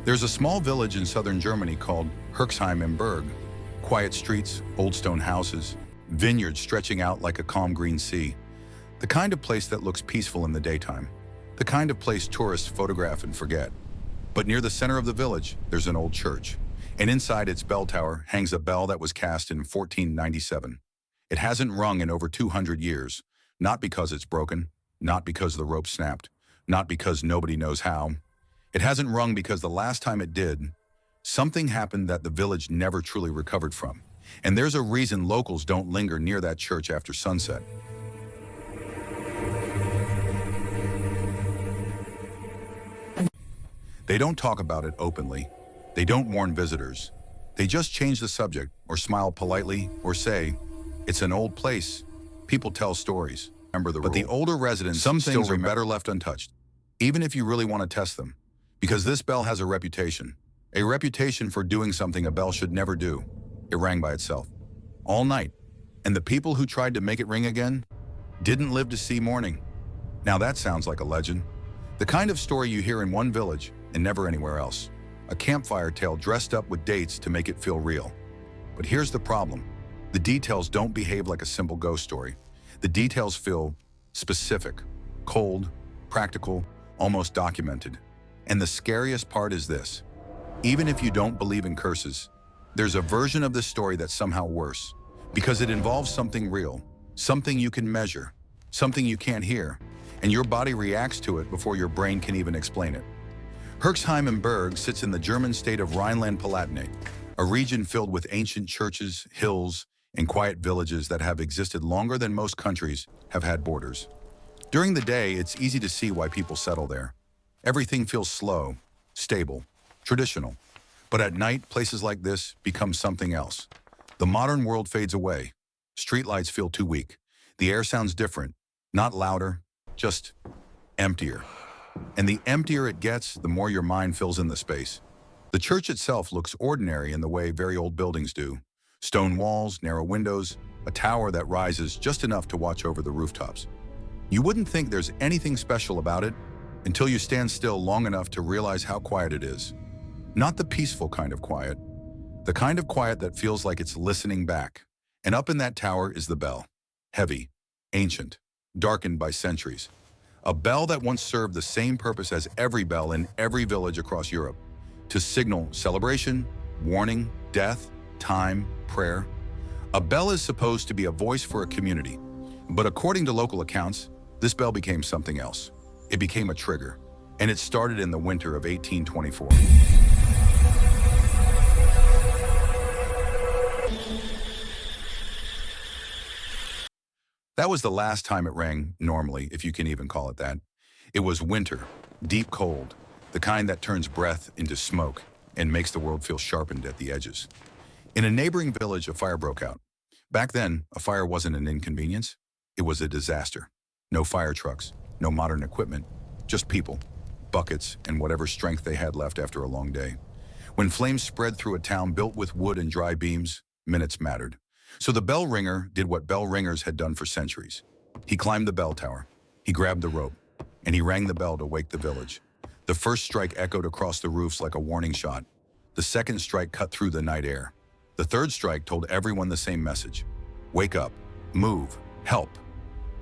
There's a small village in southern Germany called Herxheim im Berg. Quiet streets, old stone houses, vineyards stretching out like a calm green sea. The kind of place that looks peaceful in the daytime. The kind of place tourists photograph and forget. But near the center of the village, there's an old church. And inside its bell tower hangs a bell that was cast in 1497. It hasn't rung in over 200 years. Not because it's broken, not because the rope snapped, not because nobody knows how. It hasn't rung because the last time it did, something happened that the village never truly recovered from. And there's a reason locals don't linger near that church after sunset. They don't talk about it openly. They don't warn visitors. They just change the subject or smile politely or say, "It's an old place. People tell stories." Remember the rule. But the older residents, some things are better left untouched, even if you really want to test them. Because this bell has a reputation for doing something a bell should never do. It rang by itself, all night. And the people who tried to make it ring again didn't live to see morning. Now that sounds like a legend. The kind of story you hear in one village and never anywhere else. A campfire tale dressed up with dates to make it feel real. But here's the problem. The details don't behave like a simple ghost story. The details feel specific, cold, practical, almost documented. And the scariest part is this. Even if you don't believe in curses, there's a version of this story that's somehow worse. Because it involves something real, something you can measure, something you can't hear, and your body reacts to it before your brain can even explain it. Herxheim im Berg sits in the German state of Rhineland-Palatinate, a region filled with ancient churches, hills, and quiet villages that have existed longer than most countries have had borders. During the day, it's easy to see why people settle there. Everything feels slow, stable, traditional. But at night, places like this become something else. The modern world fades away. Streetlights feel too weak. The air sounds different, not louder, just emptier. And the emptier it gets, the more your mind fills in the space. The church itself looks ordinary in the way very old buildings do. Stone walls, narrow windows, a tower that rises just enough to watch over the rooftops. You wouldn't think there's anything special about it until you stand still long enough to realize how quiet it is. Not the peaceful kind of quiet, the kind of quiet that feels like it's listening back. And up in that tower is the bell. Heavy, ancient, darkened by centuries. A bell that once served the same purpose as every bell in every village across Europe, to signal celebration, warning, death, time, prayer. A bell is supposed to be a voice for a community, but according to local accounts, this bell became something else. It became a trigger, and it started in the winter of 1824. That was the last time it rang, normally, if you can even call it that. It was winter, deep cold, the kind that turns breath into smoke and makes the world feel sharpened at the edges. In a neighboring village, a fire broke out. Back then, a fire wasn't an inconvenience. It was a disaster. No fire trucks, no modern equipment, just people, buckets, and whatever strength they had left after a long day. When flames spread through a town built with wood and dry beams, minutes mattered. So the bell ringer did what bell ringers had done for centuries. He climbed the bell tower, he grabbed the rope, and he rang the bell to wake the village. The first strike echoed across the roofs like a warning shot. The second strike cut through the night air. The third strike told everyone the same message. Wake up, move, help.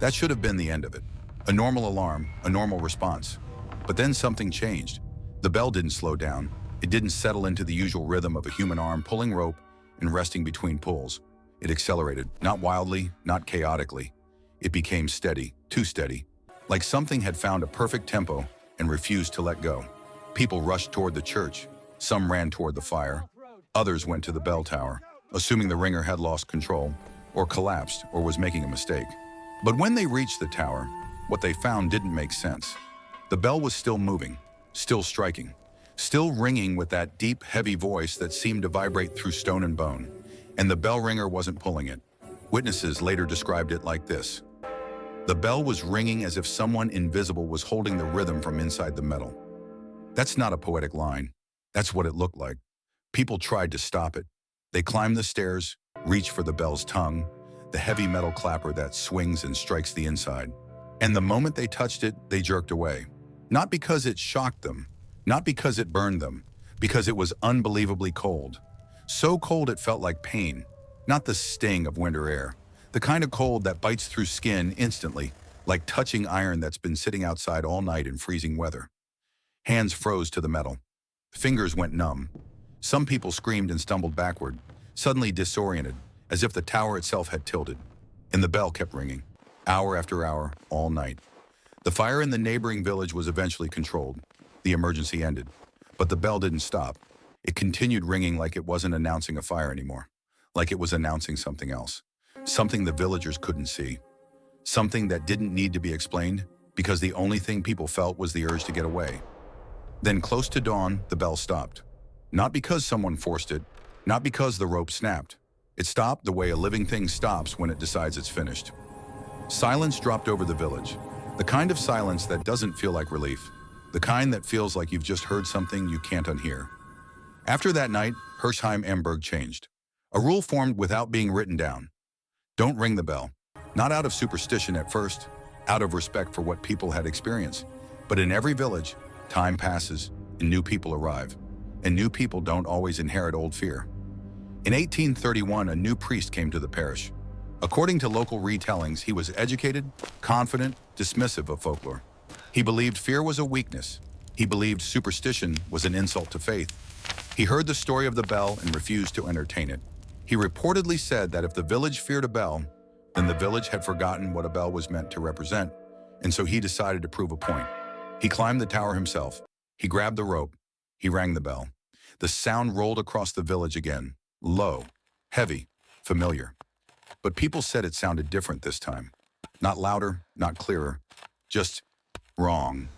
That should have been the end of it. A normal alarm, a normal response. But then something changed. The bell didn't slow down. It didn't settle into the usual rhythm of a human arm pulling rope and resting between pulls. It accelerated, not wildly, not chaotically. It became steady, too steady, like something had found a perfect tempo and refused to let go. People rushed toward the church. Some ran toward the fire. Others went to the bell tower, assuming the ringer had lost control, or collapsed, or was making a mistake. But when they reached the tower, what they found didn't make sense. The bell was still moving, still striking, still ringing with that deep, heavy voice that seemed to vibrate through stone and bone. And the bell ringer wasn't pulling it. Witnesses later described it like this. The bell was ringing as if someone invisible was holding the rhythm from inside the metal. That's not a poetic line. That's what it looked like. People tried to stop it. They climbed the stairs, reached for the bell's tongue, the heavy metal clapper that swings and strikes the inside. And the moment they touched it, they jerked away. Not because it shocked them, not because it burned them, Because it was unbelievably cold. So cold it felt like pain, not the sting of winter air. The kind of cold that bites through skin instantly, like touching iron that's been sitting outside all night in freezing weather. Hands froze to the metal. Fingers went numb. Some people screamed and stumbled backward, suddenly disoriented, as if the tower itself had tilted. And the bell kept ringing, hour after hour, all night. The fire in the neighboring village was eventually controlled. The emergency ended. But the bell didn't stop. It continued ringing like it wasn't announcing a fire anymore, like it was announcing something else, something the villagers couldn't see, something that didn't need to be explained because the only thing people felt was the urge to get away. Then close to dawn, the bell stopped. Not because someone forced it, not because the rope snapped. It stopped the way a living thing stops when it decides it's finished. Silence dropped over the village, the kind of silence that doesn't feel like relief, the kind that feels like you've just heard something you can't unhear. After that night, Hershheim-Amberg changed. A rule formed without being written down. Don't ring the bell. Not out of superstition at first, out of respect for what people had experienced. But in every village, time passes and new people arrive. And new people don't always inherit old fear. In 1831, a new priest came to the parish. According to local retellings, he was educated, confident, dismissive of folklore. He believed fear was a weakness. He believed superstition was an insult to faith. He heard the story of the bell and refused to entertain it. He reportedly said that if the village feared a bell, then the village had forgotten what a bell was meant to represent, and so he decided to prove a point. He climbed the tower himself. He grabbed the rope. He rang the bell. The sound rolled across the village again, low, heavy, familiar. But people said it sounded different this time. Not louder, not clearer, just wrong.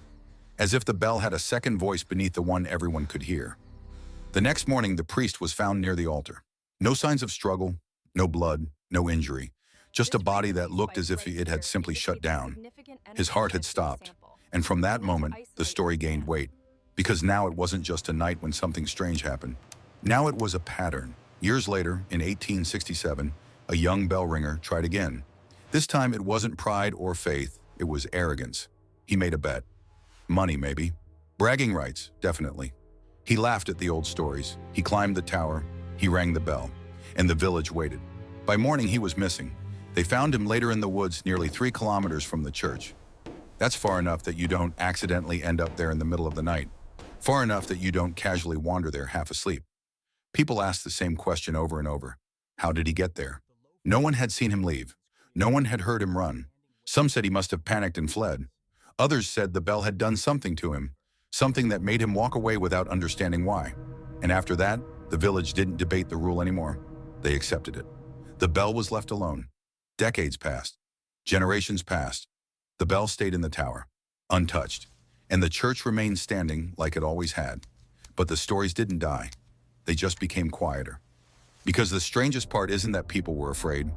As if the bell had a second voice beneath the one everyone could hear. The next morning, the priest was found near the altar. No signs of struggle, no blood, no injury. Just a body that looked as if it had simply shut down. His heart had stopped. And from that moment, the story gained weight. Because now it wasn't just a night when something strange happened. Now it was a pattern. Years later, in 1867, a young bell ringer tried again. This time it wasn't pride or faith, it was arrogance. He made a bet. Money, maybe. Bragging rights, definitely. He laughed at the old stories. He climbed the tower. He rang the bell. And the village waited. By morning, he was missing. They found him later in the woods nearly 3 kilometers from the church. That's far enough that you don't accidentally end up there in the middle of the night. Far enough that you don't casually wander there half asleep. People asked the same question over and over. How did he get there? No one had seen him leave. No one had heard him run. Some said he must have panicked and fled. Others said the bell had done something to him, something that made him walk away without understanding why. And after that, the village didn't debate the rule anymore. They accepted it. The bell was left alone. Decades passed. Generations passed. The bell stayed in the tower, untouched. And the church remained standing like it always had. But the stories didn't die. They just became quieter. Because the strangest part isn't that people were afraid.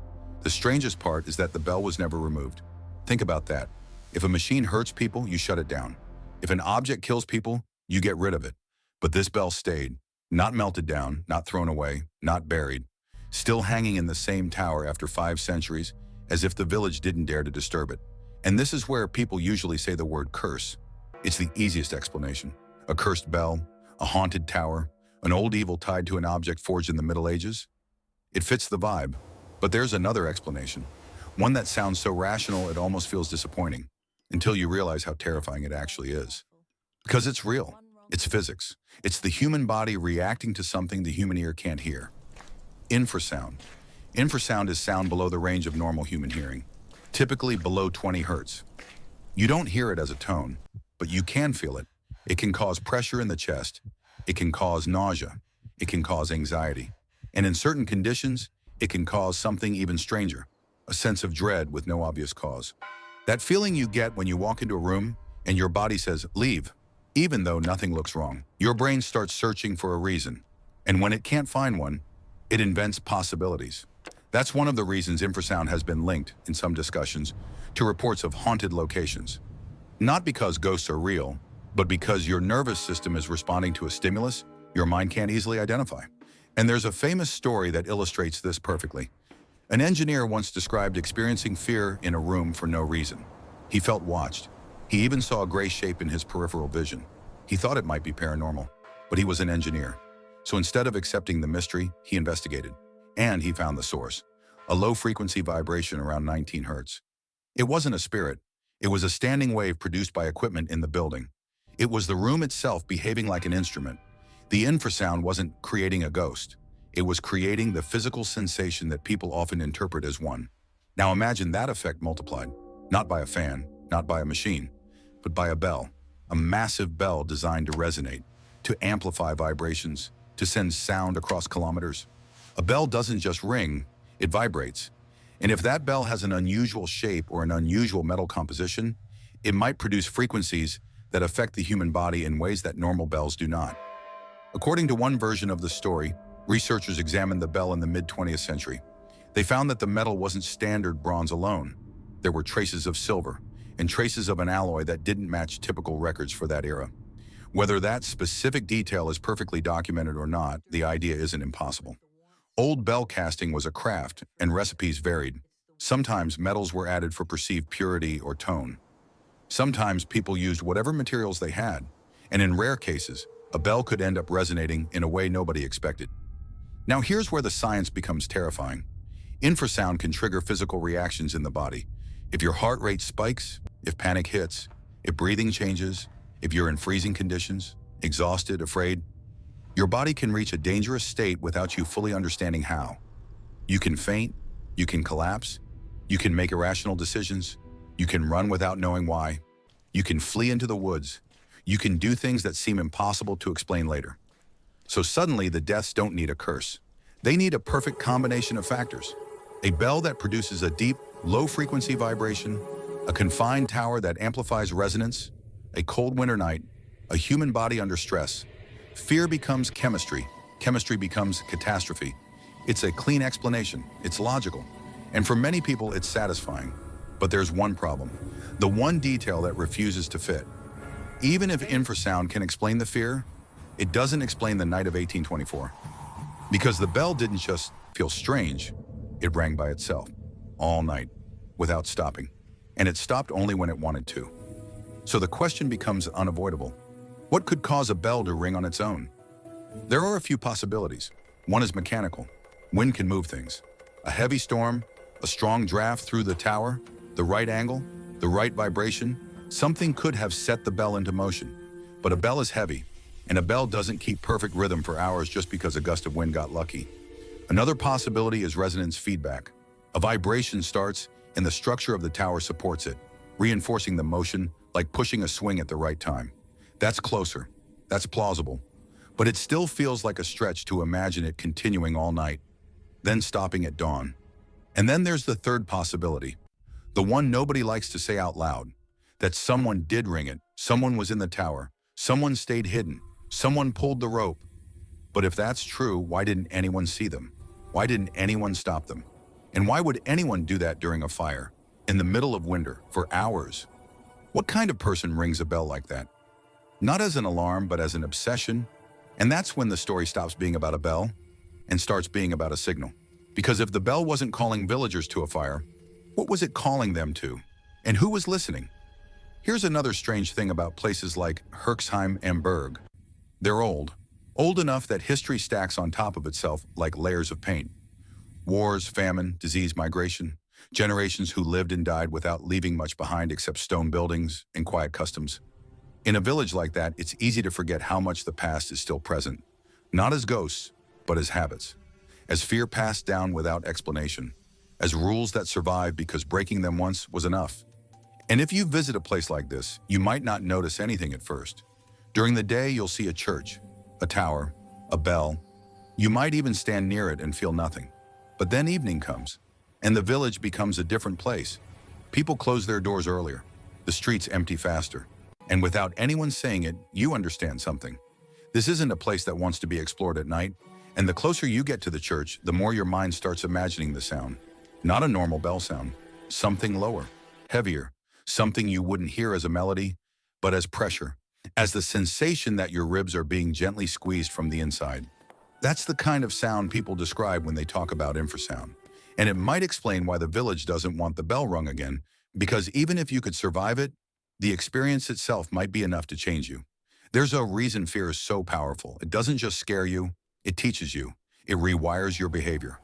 The strangest part is that the bell was never removed. Think about that. If a machine hurts people, you shut it down. If an object kills people, you get rid of it. But this bell stayed, not melted down, not thrown away, not buried, still hanging in the same tower after 5 centuries, as if the village didn't dare to disturb it. And this is where people usually say the word curse. It's the easiest explanation. A cursed bell, a haunted tower, an old evil tied to an object forged in the Middle Ages. It fits the vibe. But there's another explanation. One that sounds so rational it almost feels disappointing, until you realize how terrifying it actually is. Because it's real. It's physics. It's the human body reacting to something the human ear can't hear. Infrasound. Infrasound is sound below the range of normal human hearing, typically below 20 hertz. You don't hear it as a tone, but you can feel it. It can cause pressure in the chest. It can cause nausea. It can cause anxiety. And in certain conditions, it can cause something even stranger, a sense of dread with no obvious cause. That feeling you get when you walk into a room and your body says, leave, even though nothing looks wrong. Your brain starts searching for a reason. And when it can't find one, it invents possibilities. That's one of the reasons infrasound has been linked, in some discussions, to reports of haunted locations. Not because ghosts are real, but because your nervous system is responding to a stimulus your mind can't easily identify. And there's a famous story that illustrates this perfectly. An engineer once described experiencing fear in a room for no reason. He felt watched. He even saw a gray shape in his peripheral vision. He thought it might be paranormal. But he was an engineer. So instead of accepting the mystery, he investigated. And he found the source, a low-frequency vibration around 19 hertz. It wasn't a spirit. It was a standing wave produced by equipment in the building. It was the room itself behaving like an instrument. The infrasound wasn't creating a ghost. It was creating the physical sensation that people often interpret as one. Now imagine that effect multiplied, not by a fan, not by a machine, but by a bell, a massive bell designed to resonate, to amplify vibrations, to send sound across kilometers. A bell doesn't just ring, it vibrates. And if that bell has an unusual shape or an unusual metal composition, it might produce frequencies that affect the human body in ways that normal bells do not. According to one version of the story, researchers examined the bell in the mid-20th century. They found that the metal wasn't standard bronze alone. There were traces of silver and traces of an alloy that didn't match typical records for that era. Whether that specific detail is perfectly documented or not, the idea isn't impossible. Old bell casting was a craft, and recipes varied. Sometimes metals were added for perceived purity or tone. Sometimes people used whatever materials they had, and in rare cases, a bell could end up resonating in a way nobody expected. Now here's where the science becomes terrifying. Infrasound can trigger physical reactions in the body. If your heart rate spikes, if panic hits, if breathing changes, if you're in freezing conditions, exhausted, afraid, your body can reach a dangerous state without you fully understanding how. You can faint, you can collapse, you can make irrational decisions, you can run without knowing why, you can flee into the woods, you can do things that seem impossible to explain later. So suddenly the deaths don't need a curse. They need a perfect combination of factors. A bell that produces a deep, low-frequency vibration, a confined tower that amplifies resonance, a cold winter night, a human body under stress. Fear becomes chemistry. Chemistry becomes catastrophe. It's a clean explanation. It's logical. And for many people, it's satisfying. But there's one problem. The one detail that refuses to fit. Even if infrasound can explain the fear, it doesn't explain the night of 1824. Because the bell didn't just feel strange, it rang by itself, all night, without stopping. And it stopped only when it wanted to. So the question becomes unavoidable. What could cause a bell to ring on its own? There are a few possibilities. One is mechanical. Wind can move things. A heavy storm, a strong draft through the tower, the right angle, the right vibration, something could have set the bell into motion. But a bell is heavy, and a bell doesn't keep perfect rhythm for hours just because a gust of wind got lucky. Another possibility is resonance feedback. A vibration starts, and the structure of the tower supports it, reinforcing the motion like pushing a swing at the right time. That's closer. That's plausible. But it still feels like a stretch to imagine it continuing all night, then stopping at dawn. And then there's the third possibility, the one nobody likes to say out loud, that someone did ring it, someone was in the tower, someone stayed hidden, someone pulled the rope. But if that's true, why didn't anyone see them? Why didn't anyone stop them? And why would anyone do that during a fire, in the middle of winter, for hours? What kind of person rings a bell like that? Not as an alarm, but as an obsession. And that's when the story stops being about a bell and starts being about a signal. Because if the bell wasn't calling villagers to a fire, what was it calling them to? And who was listening? Here's another strange thing about places like Herxheim and Berg. They're old enough that history stacks on top of itself like layers of paint. Wars, famine, disease, migration, generations who lived and died without leaving much behind except stone buildings and quiet customs. In a village like that, it's easy to forget how much the past is still present, not as ghosts, but as habits, as fear passed down without explanation, as rules that survive because breaking them once was enough. And if you visit a place like this, you might not notice anything at first. During the day, you'll see a church, a tower, a bell. You might even stand near it and feel nothing. But then evening comes, and the village becomes a different place. People close their doors earlier. The streets empty faster. And without anyone saying it, you understand something. This isn't a place that wants to be explored at night, and the closer you get to the church, the more your mind starts imagining the sound. Not a normal bell sound, something lower, heavier, something you wouldn't hear as a melody, but as pressure, as the sensation that your ribs are being gently squeezed from the inside. That's the kind of sound people describe when they talk about infrasound. And it might explain why the village doesn't want the bell rung again, because even if you could survive it, the experience itself might be enough to change you. There's a reason fear is so powerful. It doesn't just scare you, it teaches you. It rewires your behavior.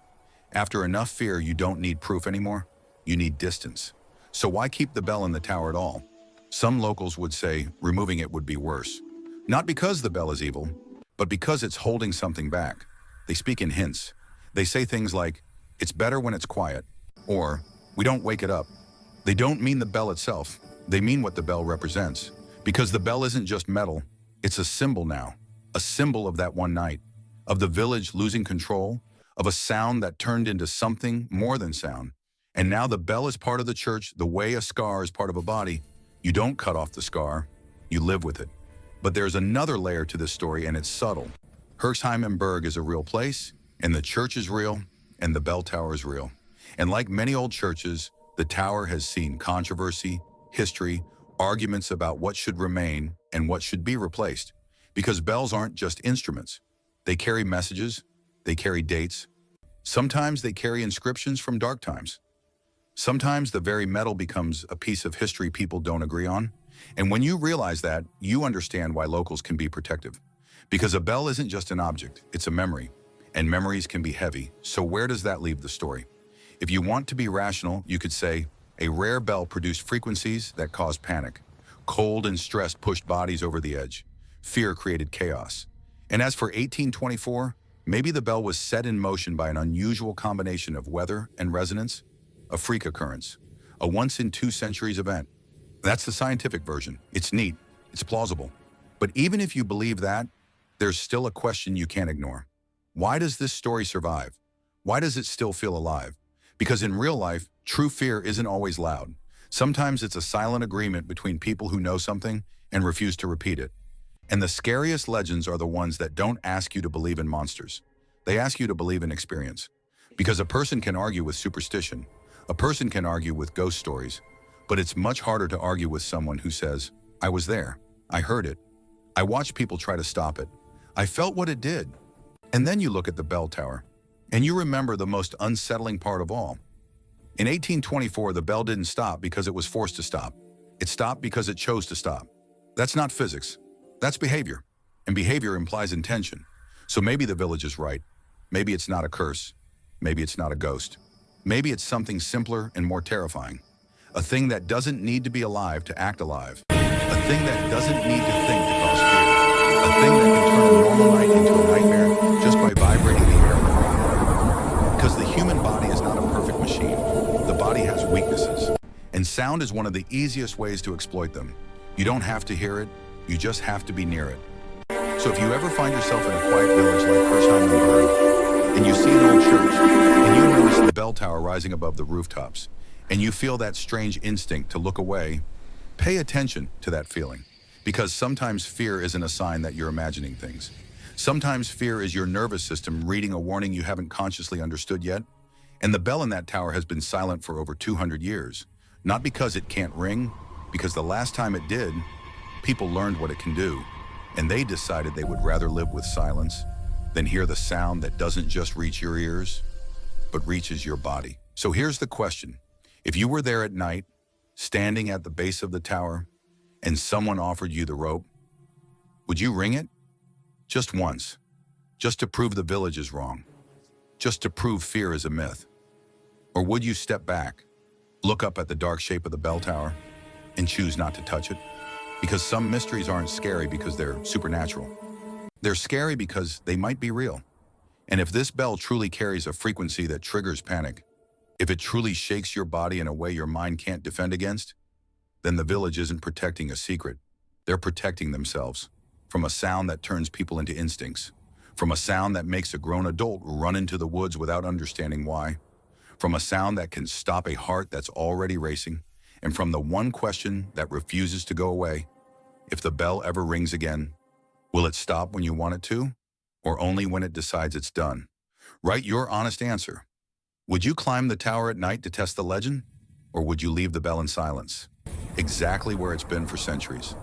After enough fear, you don't need proof anymore. You need distance. So why keep the bell in the tower at all? Some locals would say removing it would be worse. Not because the bell is evil, but because it's holding something back. They speak in hints. They say things like, it's better when it's quiet, or we don't wake it up. They don't mean the bell itself. They mean what the bell represents. Because the bell isn't just metal, it's a symbol now. A symbol of that one night, of the village losing control, of a sound that turned into something more than sound. And now the bell is part of the church the way a scar is part of a body. You don't cut off the scar, you live with it. But there's another layer to this story, and it's subtle. Herxheim and Berg is a real place, and the church is real, and the bell tower is real. And like many old churches, the tower has seen controversy, history, arguments about what should remain and what should be replaced. Because bells aren't just instruments. They carry messages, they carry dates. Sometimes they carry inscriptions from dark times. Sometimes the very metal becomes a piece of history people don't agree on. And when you realize that, you understand why locals can be protective. Because a bell isn't just an object, it's a memory. And memories can be heavy. So where does that leave the story? If you want to be rational, you could say, a rare bell produced frequencies that caused panic. Cold and stress pushed bodies over the edge. Fear created chaos. And as for 1824, maybe the bell was set in motion by an unusual combination of weather and resonance, a freak occurrence, a once-in-2 centuries event. That's the scientific version. It's neat, it's plausible. But even if you believe that, there's still a question you can't ignore. Why does this story survive? Why does it still feel alive? Because in real life, true fear isn't always loud. Sometimes it's a silent agreement between people who know something and refuse to repeat it. And the scariest legends are the ones that don't ask you to believe in monsters. They ask you to believe in experience. Because a person can argue with superstition. A person can argue with ghost stories. But it's much harder to argue with someone who says, I was there. I heard it. I watched people try to stop it. I felt what it did. And then you look at the bell tower, and you remember the most unsettling part of all. In 1824, the bell didn't stop because it was forced to stop. It stopped because it chose to stop. That's not physics. That's behavior. And behavior implies intention. So maybe the village is right. Maybe it's not a curse. Maybe it's not a ghost. Maybe it's something simpler and more terrifying. A thing that doesn't need to be alive to act alive. A thing that doesn't need to think to cause fear. A thing that can turn a normal night into a nightmare just by vibrating the air around. Because the human body is not a perfect machine. The body has weaknesses. And sound is one of the easiest ways to exploit them. You don't have to hear it, you just have to be near it. So if you ever find yourself in a quiet village like Herxheim and Berg, and you see an old church, and you notice the bell tower rising above the rooftops, and you feel that strange instinct to look away, pay attention to that feeling. Because sometimes fear isn't a sign that you're imagining things. Sometimes fear is your nervous system reading a warning you haven't consciously understood yet. And the bell in that tower has been silent for over 200 years. Not because it can't ring, because the last time it did, people learned what it can do. And they decided they would rather live with silence than hear the sound that doesn't just reach your ears, but reaches your body. So here's the question. If you were there at night, standing at the base of the tower, and someone offered you the rope, would you ring it? Just once. Just to prove the village is wrong. Just to prove fear is a myth. Or would you step back, look up at the dark shape of the bell tower, and choose not to touch it? Because some mysteries aren't scary because they're supernatural. They're scary because they might be real. And if this bell truly carries a frequency that triggers panic, if it truly shakes your body in a way your mind can't defend against, then the village isn't protecting a secret. They're protecting themselves from a sound that turns people into instincts, from a sound that makes a grown adult run into the woods without understanding why, from a sound that can stop a heart that's already racing, and from the one question that refuses to go away. If the bell ever rings again, will it stop when you want it to, or only when it decides it's done? Write your honest answer. Would you climb the tower at night to test the legend, or would you leave the bell in silence, exactly where it's been for centuries?